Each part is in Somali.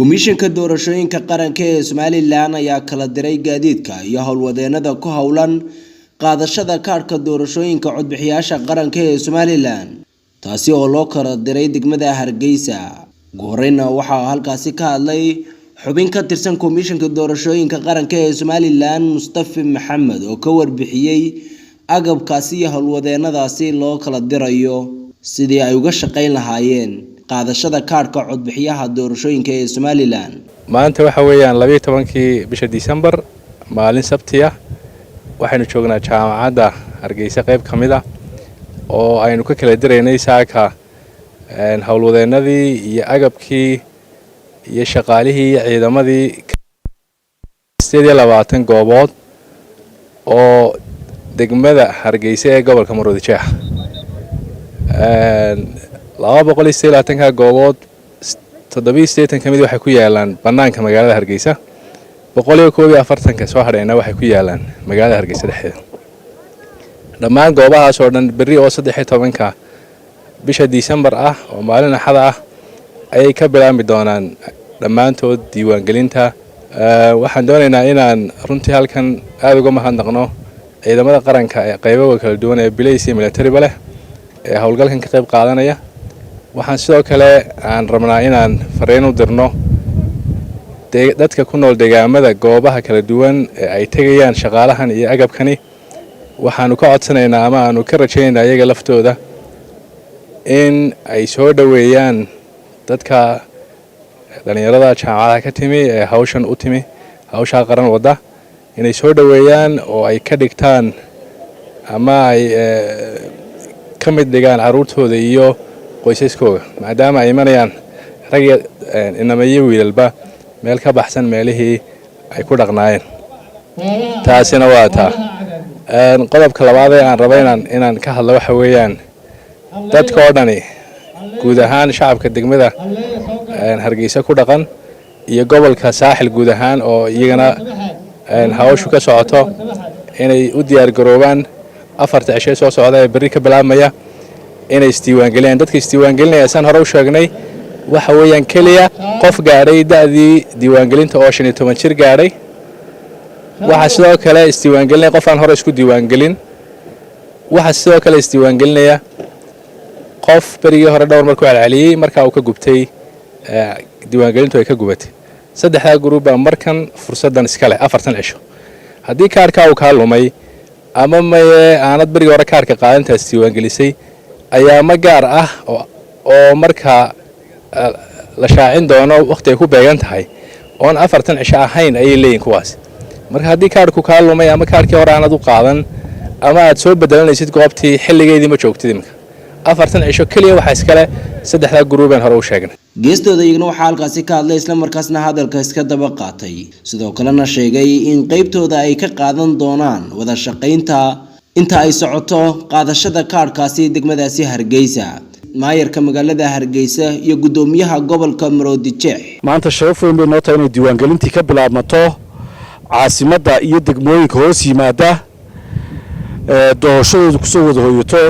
Komishanka doorashooyinka qaranka ee Somaliland ayaa kala diray gaadiidka iyo howlwadeenada ku howlan qaadashada kaarka doorashooyinka codbixiyaasha qaranka ee Somaliland taasi oo loo kala diray degmada Hargeysa. Goorayna waxaa halkaasi ka hadlay xubin ka tirsan komishanka doorashooyinka qaranka ee Somaliland Mustafa Maxamed oo ka warbixiyay agabkaasi iyo howlwadeenadaasi loo kala dirayo sidii ay uga shaqeyn lahaayeen qaadashada kaarka codbixiyaha doorashooyinka ee Somaliland. maanta waxa weeyaan 12 bisha December maalin Sabti ah waxaynu joognaa jaamacadda Hargeysa qayb kamid ah oo aynu ka kala direynay saaka howlwadeenadii iyo agabkii iyo shaqaalihii ciidamadii 20 goobood oo degmada Hargeysa ee gobolka Maroodijeex 260 goobood 780 kamid waxay ku yaalaan banaanka magaalada Hargeysa 141 ka soo hadhayna waxay ku yaalaan magaalada Hargeysa dhexdeeda dhammaan goobahaas oo dhan bari oo 13ka bisha December ah oo maalin axad ah ayay ka bilaabmi doonaan dhammaantood diiwaangelinta waxaan doonaynaa inaan runtii halkan aad uga mahadnaqno ciidamada qaranka ee qaybaha kala duwan ee bilaysi military leh ee howlgalkan ka qayb qaadanaya waxaan sidoo kale aan rabnaa inaan fariin u dirno dadka ku nool deegaamada goobaha kala duwan ee ay tagayaan shaqaalahan iyo agabkani waxaanu ka codsanaynaa ama aanu ka rajaynaynaa iyaga laftooda in ay soo dhaweeyaan dadka dhalinyarada jaamacadaha ka timi ee hawshan u timi hawsha qaran wada inay soo dhaweeyaan oo ay ka dhigtaan ama ay ka mid dhigaan caruurtooda iyo qoysaskooda maadaama ay imanayaan rag inamayo wiilalba meel ka baxsan meelihii ay ku dhaqnaayeen taasina waa taa qodobka labaad ee aan rabo inaan ka hadlo waxa weeyaan dadka oo dhani guud ahaan shacabka degmada Hargeysa ku dhaqan iyo gobolka Saaxil guud ahaan oo iyagana hawshu ka socoto inay u diyaar garoobaan 4 cisho soo socda ee bari ka bilaabmaya inay isdiiwaangeliyaan dadka isdiiwaangelinaya san hore u sheegnay waxa weeyaan kaliya qof gaaray da'dii diiwaangelinta oo 15 jir gaaray waxa sidoo kale isdiiwaangelinaya qof aan hore isku diiwaangelin waxa sidoo kale isdiiwaangelinaya qof barigii hore dhowr markuu celceliyay marka uu ka gubtay diiwaangelintu ay ka gubatay saddexda group baa markan fursadan iska leh 4 cisho haddii kaarka uu ka lumay ama aanad barigii hore kaarka qaadantaas diiwaangelisay ayaa ma gaar ah oo marka la shaacin doono waqti ay ku beegan tahay oon 4 cisho ahayn ay leeyihiin kuwaas marka haddii kaarku ka lumay ama kaarkii hore aanad u qaadan ama aad soo bedelanaysid goobtii xilligeedii ma joogtid imka 4 cisho kaliya waxa iska leh saddexda group aan hore u sheegnay geestooda iyaguna waxaa halkaasi ka hadlay isla markaasna hadalka iska daba qaatay sidoo kalena sheegay in qaybtooda ay ka qaadan doonaan wada shaqeynta inta ay socoto qaadashada kaarkaasi degmadaasi Hargeysa maayarka magaalada Hargeysa iyo gudoomiyaha gobolka Maroodijeex maanta sharaf weyn bay noo tahay inay diiwaangelintii ka bilaabmato caasimadda iyo degmooyinka hoos yimaada doorashadoodu ku soo wada hooyato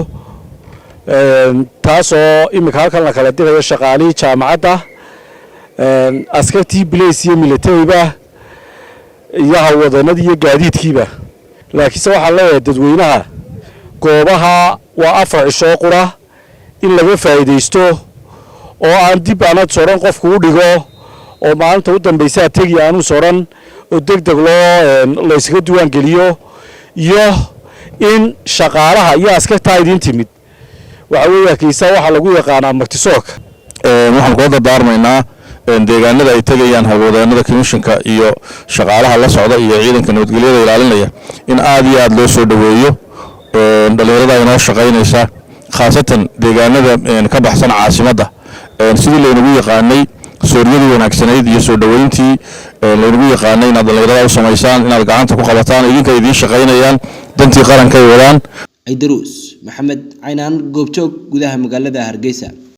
taasoo imika halkan la kala dirayo shaqaalihii jaamacadda askartii bilaysi iyo military-ba iyo howlwadeenadii iyo gaadiidkiiba laakiinse waxaan leeyahay dadweynaha goobaha waa 4 cisho qura in laga faa'iideysto oo aan dib aanad soran qofku u dhigo oo maalinta u dambaysa tagi aanu soran oo degdeg la iskaga diiwaangeliyo iyo in shaqaalaha iyo askarta idin timid waxa weeye kiisa waxa lagu yaqaanaa martisook waxaan ku dardaarmaynaa deegaanada ay tagayaan howlwadeenada komishanka iyo shaqaalaha la socda iyo ciidanka nabadgelyada ilaalinaya in aad iyo aad loo soo dhaweeyo dhalinyarada ay noo shaqeynaysa khaasatan deegaanada ka baxsan caasimadda sidii loogu yaqaanay sooriyada wanaagsanayd iyo soo dhaweyntii loogu yaqaanay inaad dhalinyarada u sameeyaan inaad gacanta ku qabataan idinka idin shaqeynayaan dantii qaranka ay wadaan Idris Maxamed Caynaan goobjoog gudaha magaalada Hargeysa.